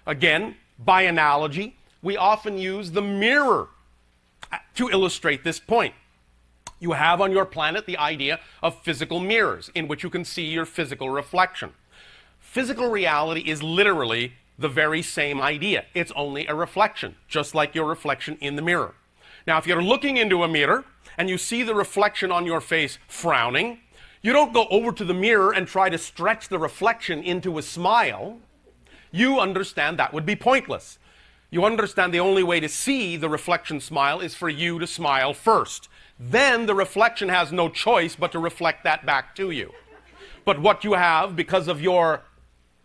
Again, by analogy, we often use the mirror to illustrate this point. You have on your planet the idea of physical mirrors in which you can see your physical reflection. Physical reality is literally the very same idea. It's only a reflection, just like your reflection in the mirror. Now, if you're looking into a mirror and you see the reflection on your face frowning, you don't go over to the mirror and try to stretch the reflection into a smile. You understand that would be pointless. You understand the only way to see the reflection smile is for you to smile first. Then the reflection has no choice but to reflect that back to you. But what you have, because of your,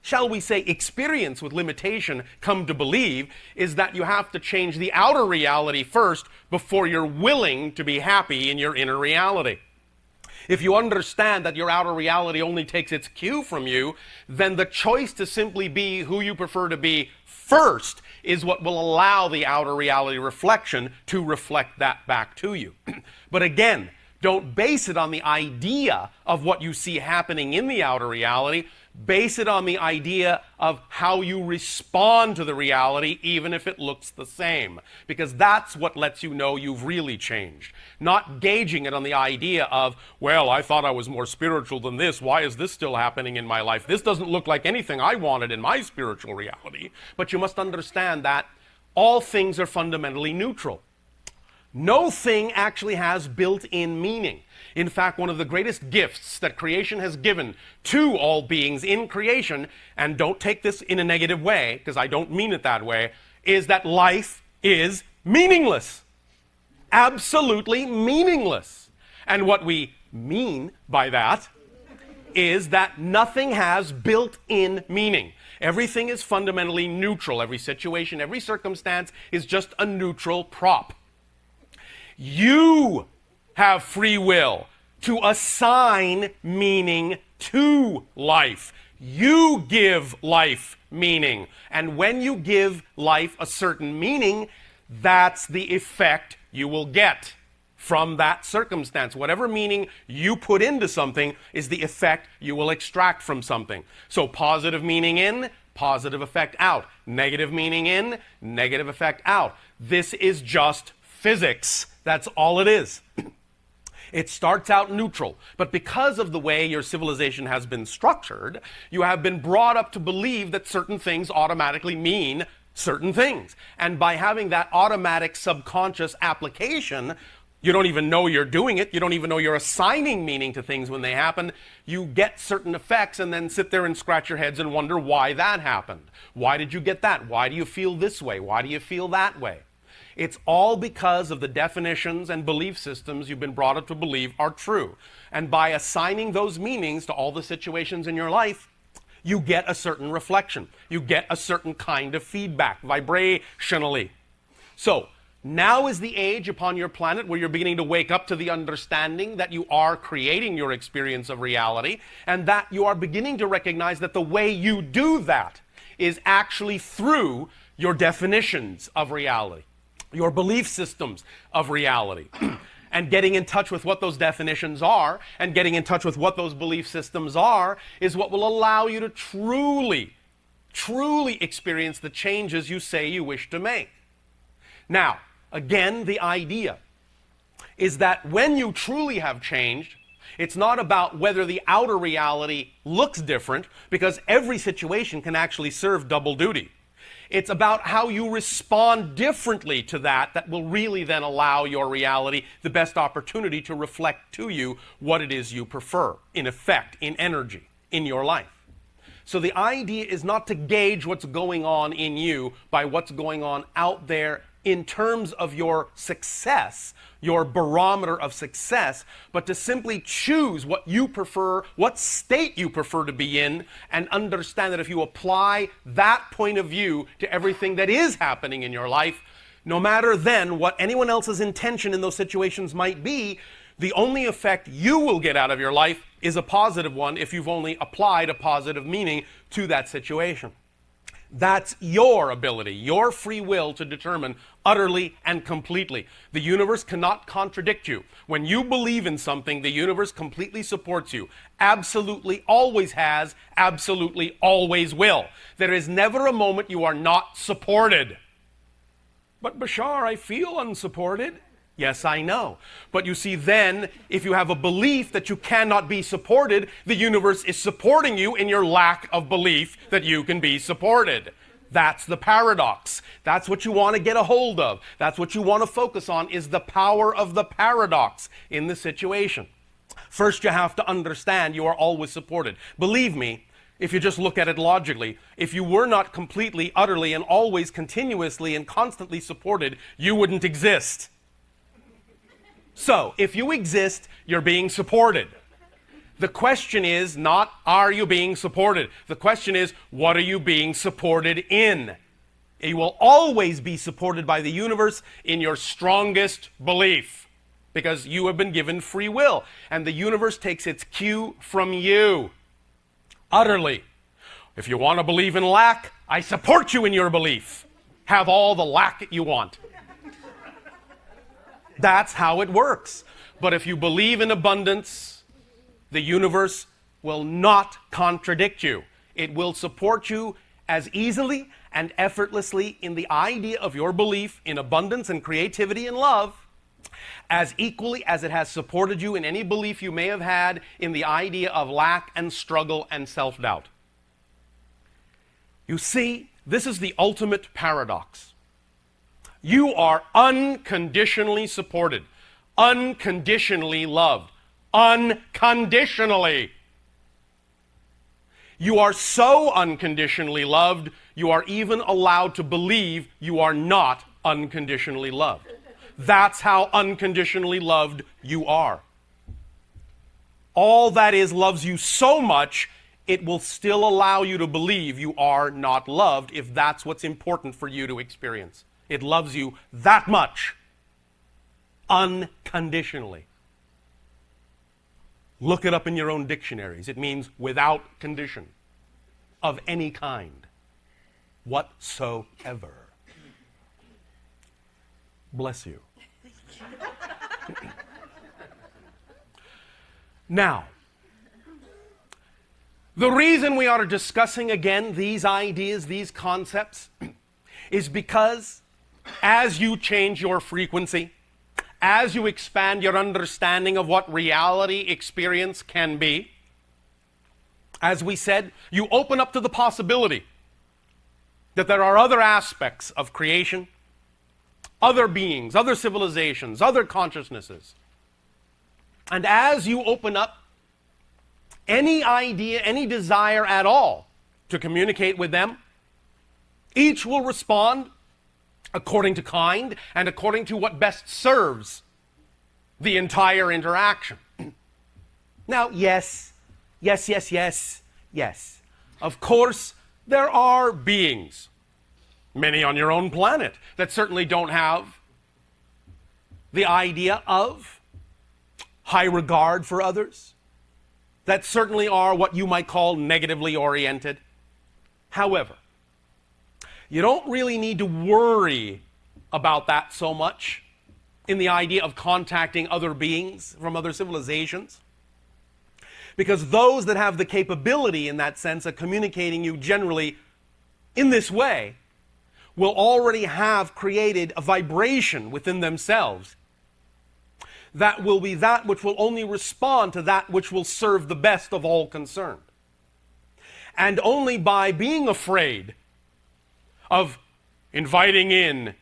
shall we say, experience with limitation, come to believe, is that you have to change the outer reality first before you're willing to be happy in your inner reality. If you understand that your outer reality only takes its cue from you, then the choice to simply be who you prefer to be first is what will allow the outer reality reflection to reflect that back to you. But again, don't base it on the idea of what you see happening in the outer reality. Base it on the idea of how you respond to the reality, even if it looks the same. Because that's what lets you know you've really changed. Not gauging it on the idea of, well, I thought I was more spiritual than this. Why is this still happening in my life? This doesn't look like anything I wanted in my spiritual reality. But you must understand that all things are fundamentally neutral. No thing actually has built-in meaning. In fact, one of the greatest gifts that creation has given to all beings in creation, and don't take this in a negative way, because I don't mean it that way, is that life is meaningless. Absolutely meaningless. And what we mean by that is that nothing has built-in meaning. Everything is fundamentally neutral. Every situation, every circumstance is just a neutral prop. You have free will to assign meaning to life. You give life meaning. And when you give life a certain meaning, that's the effect you will get from that circumstance. Whatever meaning you put into something is the effect you will extract from something. So positive meaning in, positive effect out. Negative meaning in, negative effect out. This is just physics. That's all it is. It starts out neutral, but because of the way your civilization has been structured, you have been brought up to believe that certain things automatically mean certain things. And by having that automatic subconscious application, you don't even know you're doing it. You don't even know you're assigning meaning to things when they happen. You get certain effects and then sit there and scratch your heads and wonder why that happened. Why did you get that? Why do you feel this way? Why do you feel that way? It's all because of the definitions and belief systems you've been brought up to believe are true. And by assigning those meanings to all the situations in your life, you get a certain reflection. You get a certain kind of feedback, vibrationally. So, now is the age upon your planet where you're beginning to wake up to the understanding that you are creating your experience of reality, and that you are beginning to recognize that the way you do that is actually through your definitions of reality, your belief systems of reality. And getting in touch with what those definitions are and getting in touch with what those belief systems are is what will allow you to truly experience the changes you say you wish to make. Now, again, the idea is that when you truly have changed, it's not about whether the outer reality looks different, because every situation can actually serve double duty. It's about how you respond differently to that will really then allow your reality the best opportunity to reflect to you what it is you prefer, in effect, in energy, in your life. So the idea is not to gauge what's going on in you by what's going on out there in terms of your success, your barometer of success, but to simply choose what you prefer, what state you prefer to be in, and understand that if you apply that point of view to everything that is happening in your life, no matter then what anyone else's intention in those situations might be, the only effect you will get out of your life is a positive one if you've only applied a positive meaning to that situation. That's your ability, your free will to determine utterly and completely. The universe cannot contradict you. When you believe in something, the universe completely supports you. Absolutely always has, absolutely always will. There is never a moment you are not supported. But Bashar, I feel unsupported. Yes, I know. But you see, then, if you have a belief that you cannot be supported, the universe is supporting you in your lack of belief that you can be supported. That's the paradox. That's what you want to get a hold of. That's what you want to focus on, is the power of the paradox in the situation. First, you have to understand you are always supported. Believe me, if you just look at it logically, if you were not completely, utterly, and always continuously and constantly supported, you wouldn't exist. So, if you exist, you're being supported. The question is not, are you being supported? The question is, what are you being supported in? You will always be supported by the universe in your strongest belief, because you have been given free will, and the universe takes its cue from you. Utterly. If you want to believe in lack, I support you in your belief. Have all the lack you want. That's how it works. But if you believe in abundance, the universe will not contradict you. It will support you as easily and effortlessly in the idea of your belief in abundance and creativity and love, as equally as it has supported you in any belief you may have had in the idea of lack and struggle and self-doubt. You see, this is the ultimate paradox. You are unconditionally supported, unconditionally loved, unconditionally. You are so unconditionally loved, you are even allowed to believe you are not unconditionally loved. That's how unconditionally loved you are. All that is loves you so much, it will still allow you to believe you are not loved if that's what's important for you to experience. It loves you that much, unconditionally. Look it up in your own dictionaries. It means without condition of any kind whatsoever. Bless you. Now, the reason we are discussing again these ideas, these concepts, is because as you change your frequency, as you expand your understanding of what reality experience can be, as we said, you open up to the possibility that there are other aspects of creation, other beings, other civilizations, other consciousnesses. And as you open up any idea, any desire at all to communicate with them, each will respond according to kind and according to what best serves the entire interaction. Now, yes. Of course, there are beings, many on your own planet, that certainly don't have the idea of high regard for others, that certainly are what you might call negatively oriented. However, you don't really need to worry about that so much in the idea of contacting other beings from other civilizations, because those that have the capability in that sense of communicating you generally in this way will already have created a vibration within themselves that will be that which will only respond to that which will serve the best of all concerned. And only by being afraid of inviting in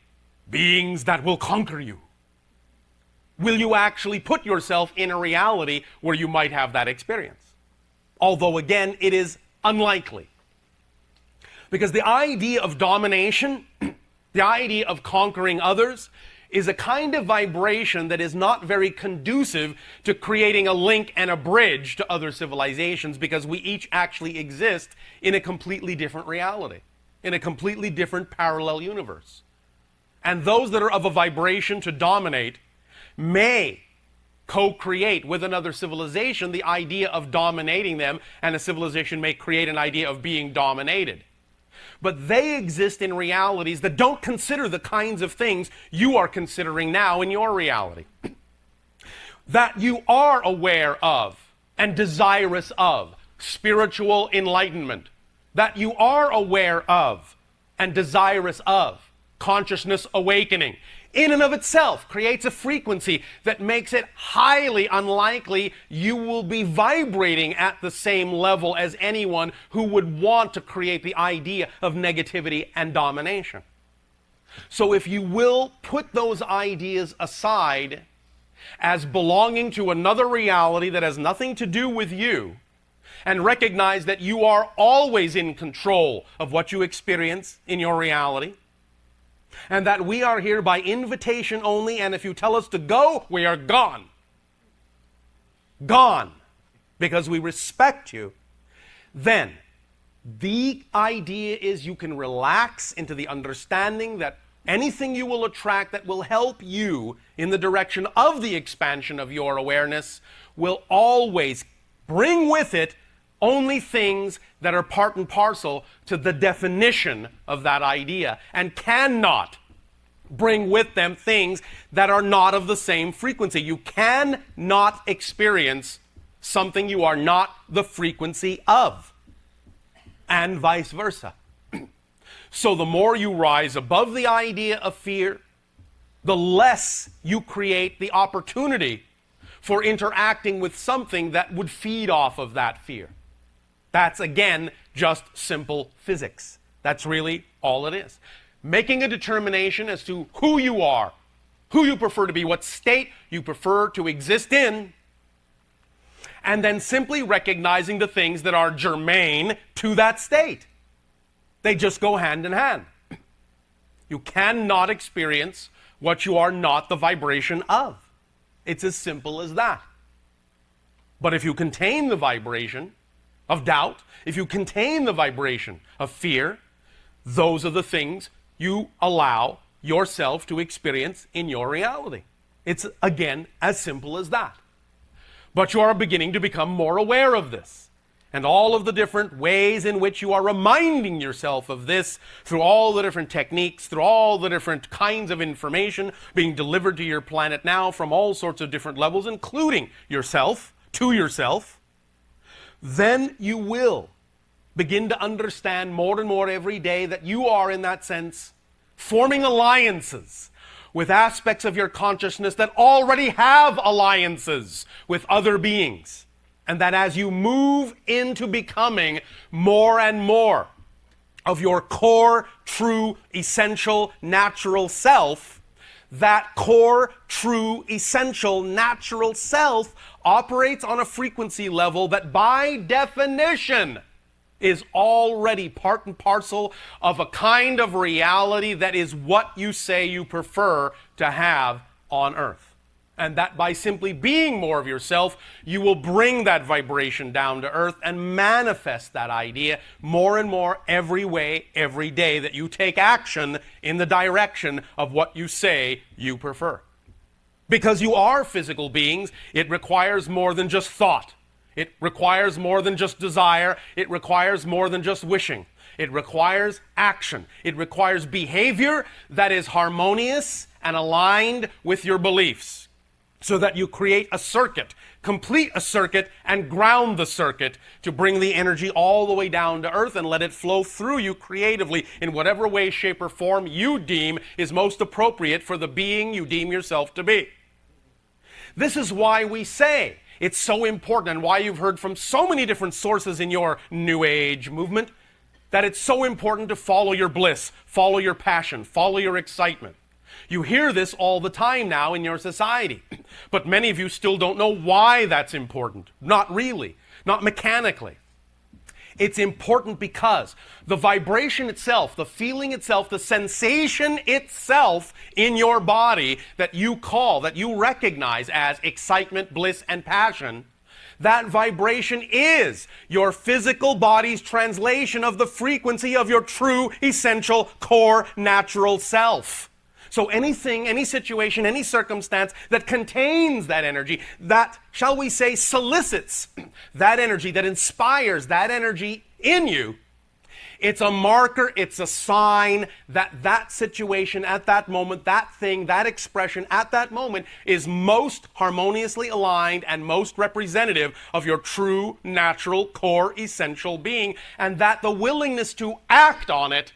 beings that will conquer you will you actually put yourself in a reality where you might have that experience. Although, again, it is unlikely. Because the idea of domination, the idea of conquering others, is a kind of vibration that is not very conducive to creating a link and a bridge to other civilizations, because we each actually exist in a completely different reality, in a completely different parallel universe. And those that are of a vibration to dominate may co-create with another civilization the idea of dominating them, and a civilization may create an idea of being dominated. but they exist in realities that don't consider the kinds of things you are considering now in your reality. That you are aware of and desirous of spiritual enlightenment. That you are aware of and desirous of consciousness awakening, in and of itself creates a frequency that makes it highly unlikely you will be vibrating at the same level as anyone who would want to create the idea of negativity and domination. So if you will put those ideas aside as belonging to another reality that has nothing to do with you, and recognize that you are always in control of what you experience in your reality, and that we are here by invitation only, and if you tell us to go, we are gone. Gone. Because we respect you. Then, the idea is you can relax into the understanding that anything you will attract that will help you in the direction of the expansion of your awareness will always bring with it only things that are part and parcel to the definition of that idea, and cannot bring with them things that are not of the same frequency. You cannot experience something you are not the frequency of, and vice versa. So the more you rise above the idea of fear, the less you create the opportunity for interacting with something that would feed off of that fear. That's, again, just simple physics. That's really all it is. Making a determination as to who you are, who you prefer to be, what state you prefer to exist in, and then simply recognizing the things that are germane to that state. They just go hand in hand. You cannot experience what you are not the vibration of. It's as simple as that. But if you contain the vibration of doubt, if you contain the vibration of fear, those are the things you allow yourself to experience in your reality. It's, again, as simple as that. But you are beginning to become more aware of this, and all of the different ways in which you are reminding yourself of this through all the different techniques, through all the different kinds of information being delivered to your planet now from all sorts of different levels, including yourself, to yourself, then you will begin to understand more and more every day that you are, in that sense, forming alliances with aspects of your consciousness that already have alliances with other beings. And that as you move into becoming more and more of your core, true, essential, natural self, that core, true, essential, natural self operates on a frequency level that by definition is already part and parcel of a kind of reality that is what you say you prefer to have on Earth. And that by simply being more of yourself, you will bring that vibration down to Earth and manifest that idea more and more every way, every day that you take action in the direction of what you say you prefer. Because you are physical beings, it requires more than just thought. It requires more than just desire. It requires more than just wishing. It requires action. It requires behavior that is harmonious and aligned with your beliefs, so that you create a circuit, complete a circuit, and ground the circuit to bring the energy all the way down to Earth and let it flow through you creatively in whatever way, shape, or form you deem is most appropriate for the being you deem yourself to be. This is why we say it's so important, and why you've heard from so many different sources in your New Age movement, that it's so important to follow your bliss, follow your passion, follow your excitement. You hear this all the time now in your society, but many of you still don't know why that's important. Not really, not mechanically. It's important because the vibration itself, the feeling itself, the sensation itself in your body that you call, that you recognize as excitement, bliss, and passion, that vibration is your physical body's translation of the frequency of your true, essential, core, natural self. So anything, any situation, any circumstance that contains that energy, that, shall we say, solicits that energy, that inspires that energy in you, It's a marker, it's a sign that that situation at that moment, that thing, that expression at that moment is most harmoniously aligned and most representative of your true, natural, core, essential being, and that the willingness to act on it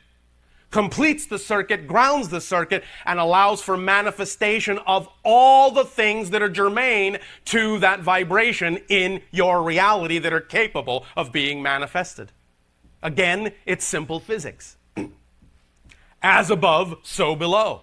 completes the circuit, grounds the circuit, and allows for manifestation of all the things that are germane to that vibration in your reality that are capable of being manifested. Again, it's simple physics. As above, so below.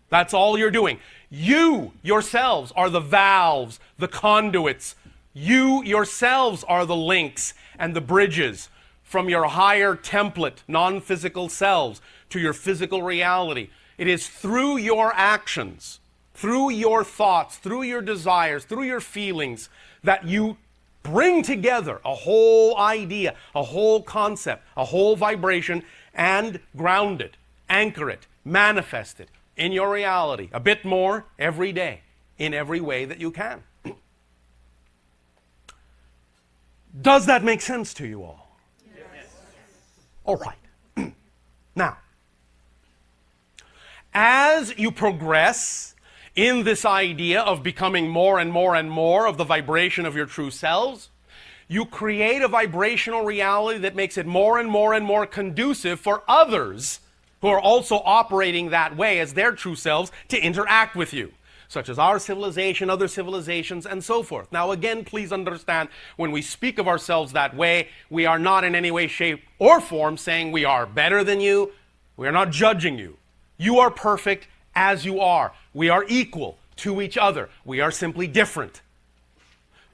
That's all you're doing. You yourselves are the valves, the conduits. You yourselves are the links and the bridges from your higher template, non-physical selves to your physical reality. It is through your actions, through your thoughts, through your desires, through your feelings that you bring together a whole idea, a whole concept, a whole vibration, and ground it, anchor it, manifest it in your reality a bit more every day, in every way that you can. Does that make sense to you all? Yes. All right. Now, as you progress in this idea of becoming more and more and more of the vibration of your true selves, you create a vibrational reality that makes it more and more and more conducive for others who are also operating that way as their true selves to interact with you, such as our civilization, other civilizations, and so forth. Now again, please understand, when we speak of ourselves that way, we are not in any way, shape, or form saying we are better than you. We are not judging you. You are perfect as you are. We are equal to each other. We are simply different.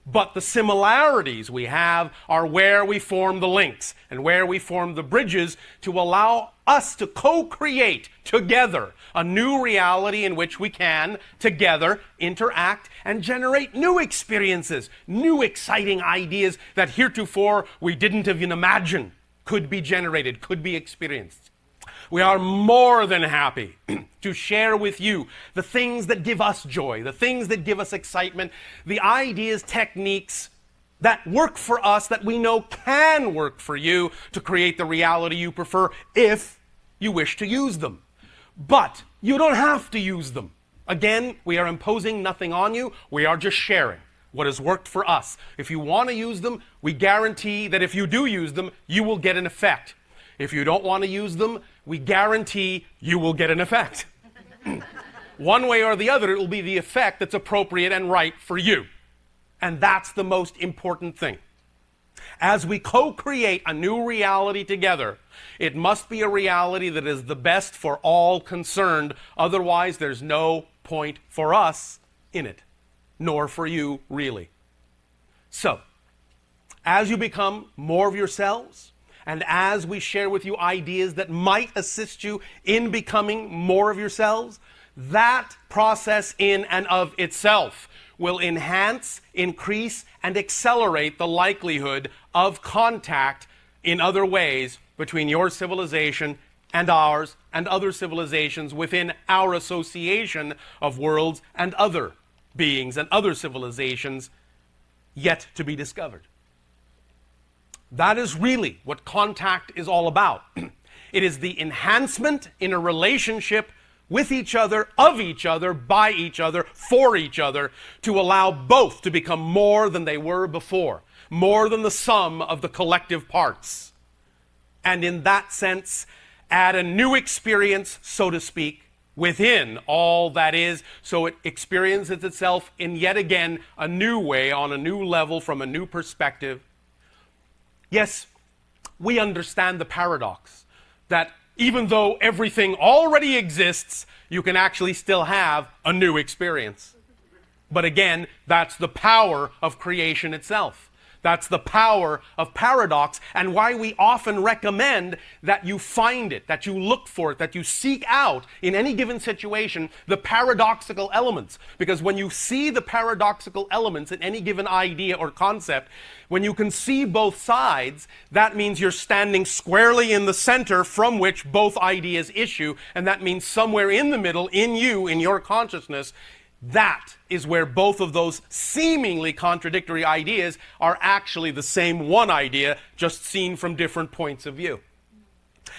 But the similarities we have are where we form the links and where we form the bridges to allow us to co-create together a new reality in which we can together interact and generate new experiences, new exciting ideas that heretofore we didn't even imagine could be generated, could be experienced. We are more than happy to share with you the things that give us joy, the things that give us excitement, the ideas, techniques that work for us that we know can work for you to create the reality you prefer if you wish to use them. But you don't have to use them. Again, we are imposing nothing on you. We are just sharing what has worked for us. If you want to use them, we guarantee that if you do use them, you will get an effect. If you don't want to use them, we guarantee you will get an effect. One way or the other, it will be the effect that's appropriate and right for you. And that's the most important thing. As we co-create a new reality together, it must be a reality that is the best for all concerned. Otherwise, there's no point for us in it, nor for you, really. So, as you become more of yourselves, and as we share with you ideas that might assist you in becoming more of yourselves, that process in and of itself will enhance, increase, and accelerate the likelihood of contact in other ways between your civilization and ours and other civilizations within our association of worlds and other beings and other civilizations yet to be discovered. That is really what contact is all about. It is the enhancement in a relationship with each other, of each other, by each other, for each other, to allow both to become more than they were before, more than the sum of the collective parts. And in that sense, add a new experience, so to speak, within all that is, so it experiences itself in yet again a new way, on a new level, from a new perspective. Yes, we understand the paradox that even though everything already exists, you can actually still have a new experience. But again, that's the power of creation itself. That's the power of paradox, and why we often recommend that you find it, that you look for it, that you seek out in any given situation the paradoxical elements. Because when you see the paradoxical elements in any given idea or concept, when you can see both sides, that means you're standing squarely in the center from which both ideas issue, and that means somewhere in the middle, in you, in your consciousness, that is where both of those seemingly contradictory ideas are actually the same one idea, just seen from different points of view.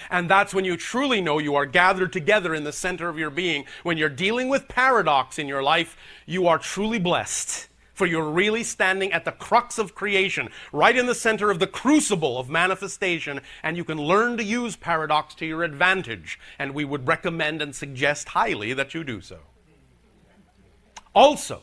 And that's when you truly know you are gathered together in the center of your being. When you're dealing with paradox in your life, you are truly blessed. For you're really standing at the crux of creation, right in the center of the crucible of manifestation, and you can learn to use paradox to your advantage. And we would recommend and suggest highly that you do so. Also,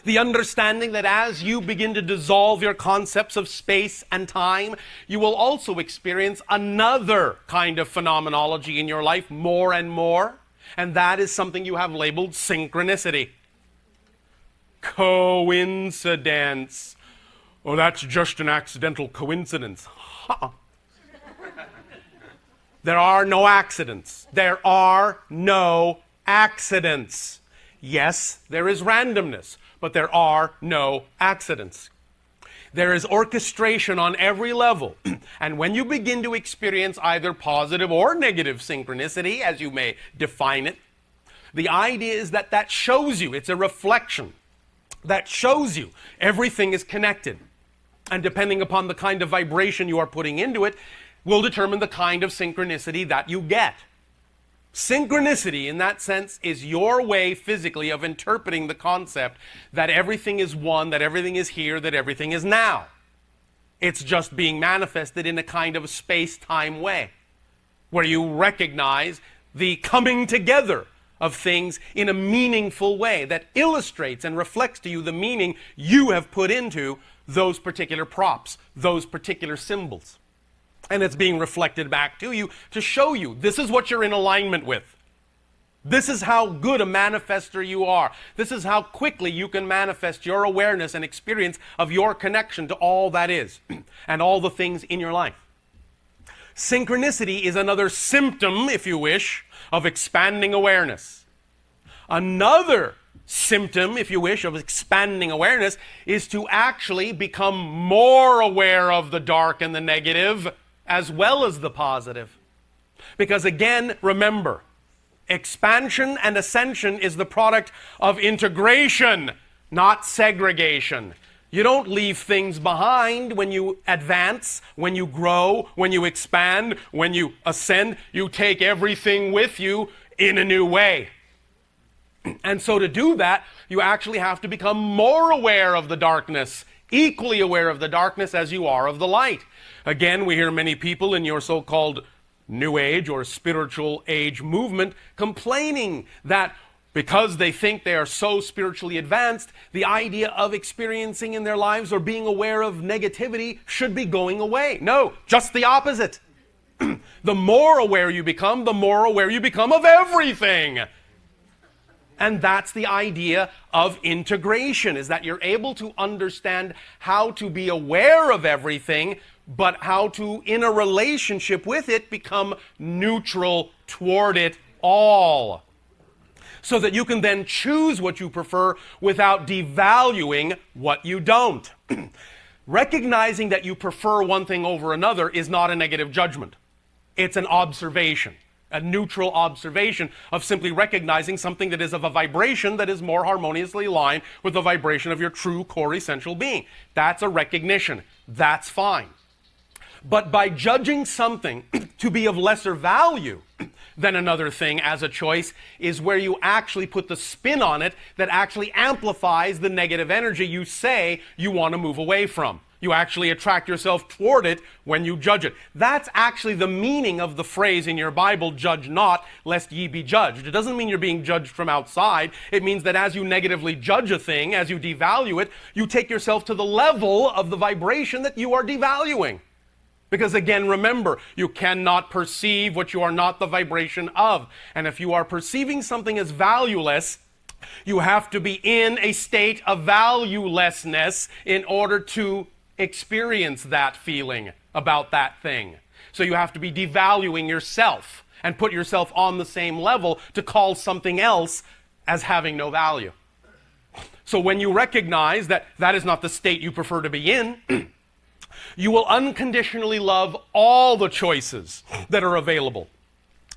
the understanding that as you begin to dissolve your concepts of space and time, you will also experience another kind of phenomenology in your life more and more, and that is something you have labeled synchronicity. Coincidence. Oh, that's just an accidental coincidence. There are no accidents. There are no accidents. Yes, there is randomness, but there are no accidents. There is orchestration on every level. And when you begin to experience either positive or negative synchronicity, as you may define it, the idea is that that shows you, it's a reflection, that shows you everything is connected. And depending upon the kind of vibration you are putting into it, will determine the kind of synchronicity that you get. Synchronicity, in that sense, is your way physically of interpreting the concept that everything is one, that everything is here, that everything is now. It's just being manifested in a kind of a space-time way, where you recognize the coming together of things in a meaningful way that illustrates and reflects to you the meaning you have put into those particular props, those particular symbols. And it's being reflected back to you to show you this is what you're in alignment with. This is how good a manifester you are. This is how quickly you can manifest your awareness and experience of your connection to all that is and all the things in your life. Synchronicity is another symptom, if you wish, of expanding awareness. Another symptom, if you wish, of expanding awareness is to actually become more aware of the dark and the negative as well as the positive. Because again, remember, expansion and ascension is the product of integration, not segregation. You don't leave things behind when you advance, when you grow, when you expand, when you ascend. You take everything with you in a new way. And so to do that, you actually have to become more aware of the darkness, equally aware of the darkness as you are of the light. Again, we hear many people in your so-called New Age or spiritual age movement complaining that because they think they are so spiritually advanced, the idea of experiencing in their lives or being aware of negativity should be going away. No, just the opposite. The more aware you become, the more aware you become of everything. And that's the idea of integration, is that you're able to understand how to be aware of everything, but how to, in a relationship with it, become neutral toward it all. So that you can then choose what you prefer without devaluing what you don't. Recognizing that you prefer one thing over another is not a negative judgment. It's an observation, a neutral observation of simply recognizing something that is of a vibration that is more harmoniously aligned with the vibration of your true core essential being. That's a recognition. That's fine. But by judging something to be of lesser value than another thing as a choice is where you actually put the spin on it that actually amplifies the negative energy you say you want to move away from. You actually attract yourself toward it when you judge it. That's actually the meaning of the phrase in your Bible, judge not, lest ye be judged. It doesn't mean you're being judged from outside. It means that as you negatively judge a thing, as you devalue it, you take yourself to the level of the vibration that you are devaluing. Because again, remember, you cannot perceive what you are not the vibration of. And if you are perceiving something as valueless, you have to be in a state of valuelessness in order to experience that feeling about that thing. So you have to be devaluing yourself and put yourself on the same level to call something else as having no value. So when you recognize that that is not the state you prefer to be in, you will unconditionally love all the choices that are available,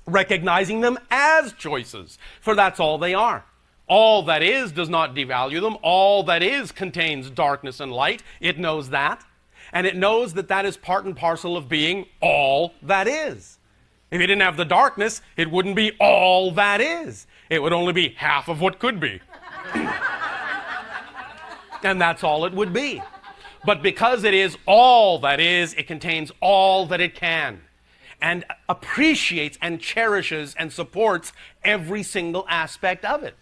recognizing them as choices, for that's all they are. All that is does not devalue them. All that is contains darkness and light. It knows that. And it knows that that is part and parcel of being all that is. If you didn't have the darkness, it wouldn't be all that is. It would only be half of what could be. And that's all it would be. But because it is all that is, it contains all that it can, and appreciates and cherishes and supports every single aspect of it.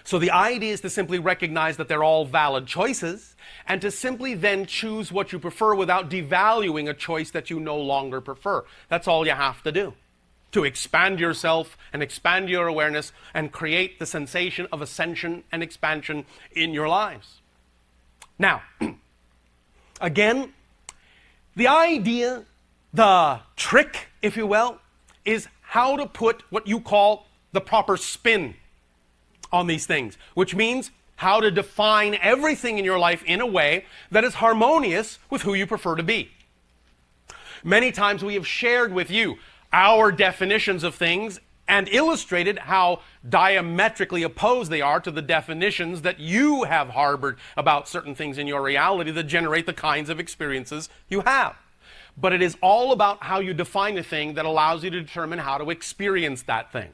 So the idea is to simply recognize that they're all valid choices, and to simply then choose what you prefer without devaluing a choice that you no longer prefer. That's all you have to do, to expand yourself and expand your awareness and create the sensation of ascension and expansion in your lives. Now, again, the idea, the trick, if you will, is how to put what you call the proper spin on these things, which means how to define everything in your life in a way that is harmonious with who you prefer to be. Many times we have shared with you our definitions of things and illustrated how diametrically opposed they are to the definitions that you have harbored about certain things in your reality that generate the kinds of experiences you have. But it is all about how you define a thing that allows you to determine how to experience that thing.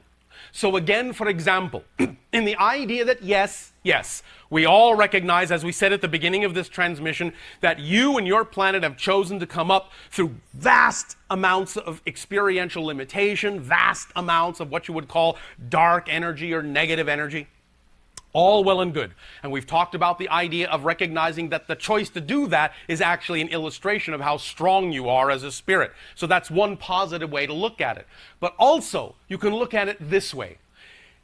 So again, for example, in the idea that yes, we all recognize, as we said at the beginning of this transmission, that you and your planet have chosen to come up through vast amounts of experiential limitation, vast amounts of what you would call dark energy or negative energy. All well and good. And we've talked about the idea of recognizing that the choice to do that is actually an illustration of how strong you are as a spirit. So that's one positive way to look at it. But also, you can look at it this way.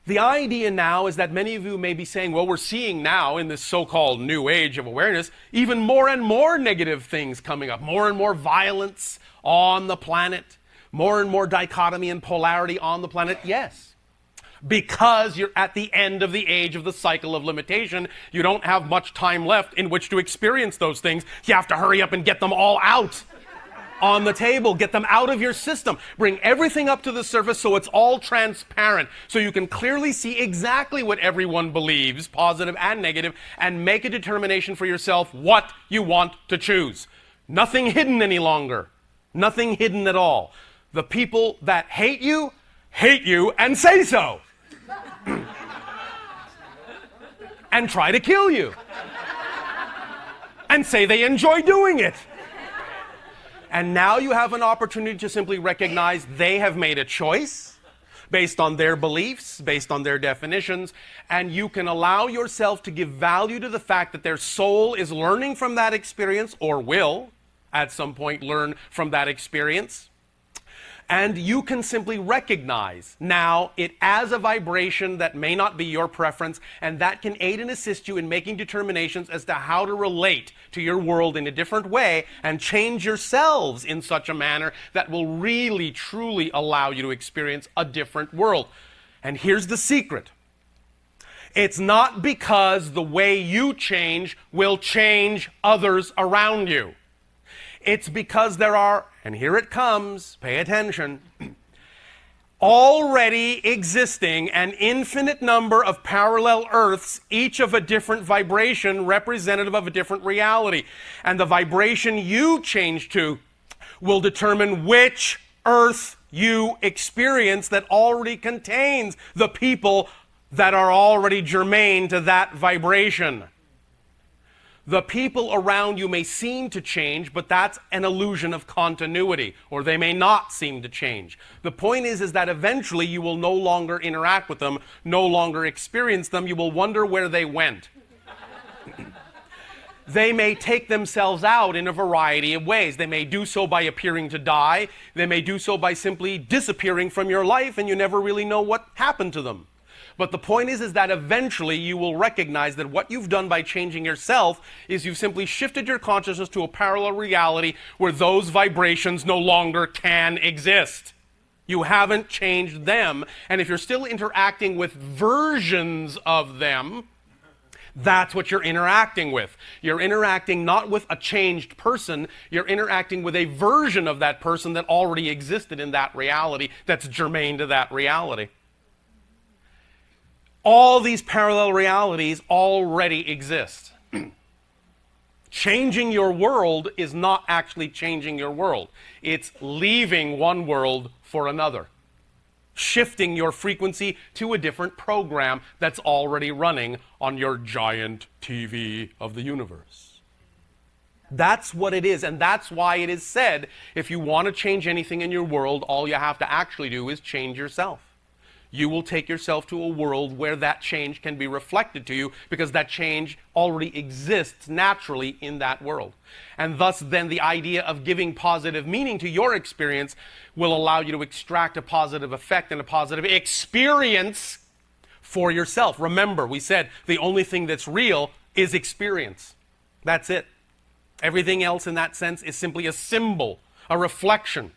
The idea now is that many of you may be saying, well, we're seeing now in this so-called new age of awareness, even more and more negative things coming up, more and more violence on the planet, more and more dichotomy and polarity on the planet. Yes. Because you're at the end of the age of the cycle of limitation, you don't have much time left in which to experience those things. You have to hurry up and get them all out on the table, get them out of your system, bring everything up to the surface so it's all transparent, so you can clearly see exactly what everyone believes, positive and negative, and make a determination for yourself what you want to choose. Nothing hidden any longer. Nothing hidden at all. The people that hate you and say so. And try to kill you. And say they enjoy doing it. And now you have an opportunity to simply recognize they have made a choice based on their beliefs, based on their definitions, and you can allow yourself to give value to the fact that their soul is learning from that experience, or will at some point learn from that experience. And you can simply recognize now it as a vibration that may not be your preference, and that can aid and assist you in making determinations as to how to relate to your world in a different way and change yourselves in such a manner that will really, truly allow you to experience a different world. And here's the secret. It's not because the way you change will change others around you. It's because there are, and here it comes, pay attention, already existing an infinite number of parallel Earths, each of a different vibration, representative of a different reality. And the vibration you change to will determine which Earth you experience that already contains the people that are already germane to that vibration. The people around you may seem to change, but that's an illusion of continuity, or they may not seem to change. The point is that eventually you will no longer interact with them, no longer experience them. You will wonder where they went. They may take themselves out in a variety of ways. They may do so by appearing to die. They may do so by simply disappearing from your life, and you never really know what happened to them. But the point is that eventually you will recognize that what you've done by changing yourself is you've simply shifted your consciousness to a parallel reality where those vibrations no longer can exist. You haven't changed them. And if you're still interacting with versions of them, that's what you're interacting with. You're interacting not with a changed person, you're interacting with a version of that person that already existed in that reality, that's germane to that reality. All these parallel realities already exist. Changing your world is not actually changing your world. It's leaving one world for another. Shifting your frequency to a different program that's already running on your giant TV of the universe. That's what it is, and that's why it is said, if you want to change anything in your world, all you have to actually do is change yourself. You will take yourself to a world where that change can be reflected to you, because that change already exists naturally in that world. And thus then the idea of giving positive meaning to your experience will allow you to extract a positive effect and a positive experience for yourself. Remember, we said the only thing that's real is experience. That's it. Everything else in that sense is simply a symbol, a reflection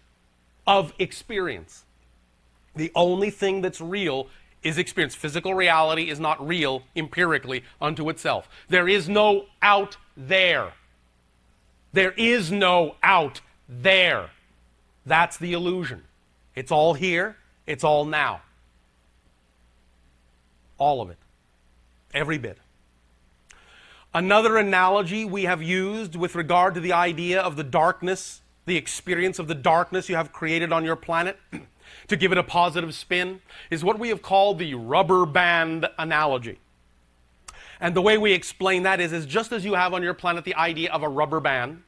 of experience. The only thing that's real is experience. Physical reality is not real empirically unto itself. There is no out there. There is no out there. That's the illusion. It's all here. It's all now. All of it. Every bit. Another analogy we have used with regard to the idea of the darkness, the experience of the darkness you have created on your planet, to give it a positive spin, is what we have called the rubber band analogy. And the way we explain that is just as you have on your planet the idea of a rubber band,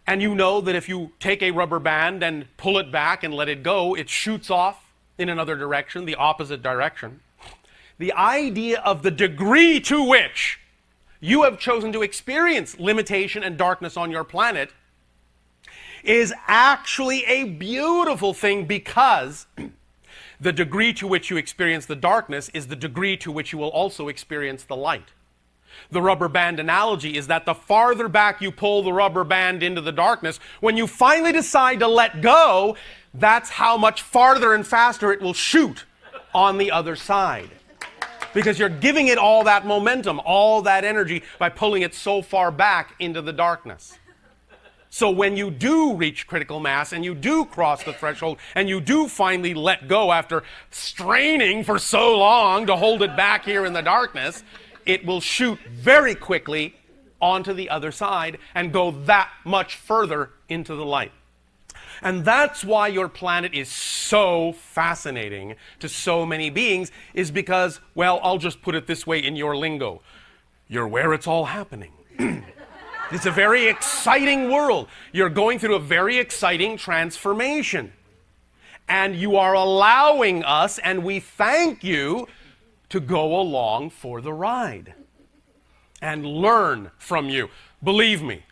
and you know that if you take a rubber band and pull it back and let it go, it shoots off in another direction, the opposite direction. The idea of the degree to which you have chosen to experience limitation and darkness on your planet is actually a beautiful thing, because the degree to which you experience the darkness is the degree to which you will also experience the light. The rubber band analogy is that the farther back you pull the rubber band into the darkness, when you finally decide to let go, that's how much farther and faster it will shoot on the other side. Because you're giving it all that momentum, all that energy, by pulling it so far back into the darkness. So when you do reach critical mass and you do cross the threshold and you do finally let go after straining for so long to hold it back here in the darkness, it will shoot very quickly onto the other side and go that much further into the light. And that's why your planet is so fascinating to so many beings, is because, well, I'll just put it this way in your lingo. You're where it's all happening. It's a very exciting world. You're going through a very exciting transformation. And you are allowing us, and we thank you, to go along for the ride and learn from you. Believe me,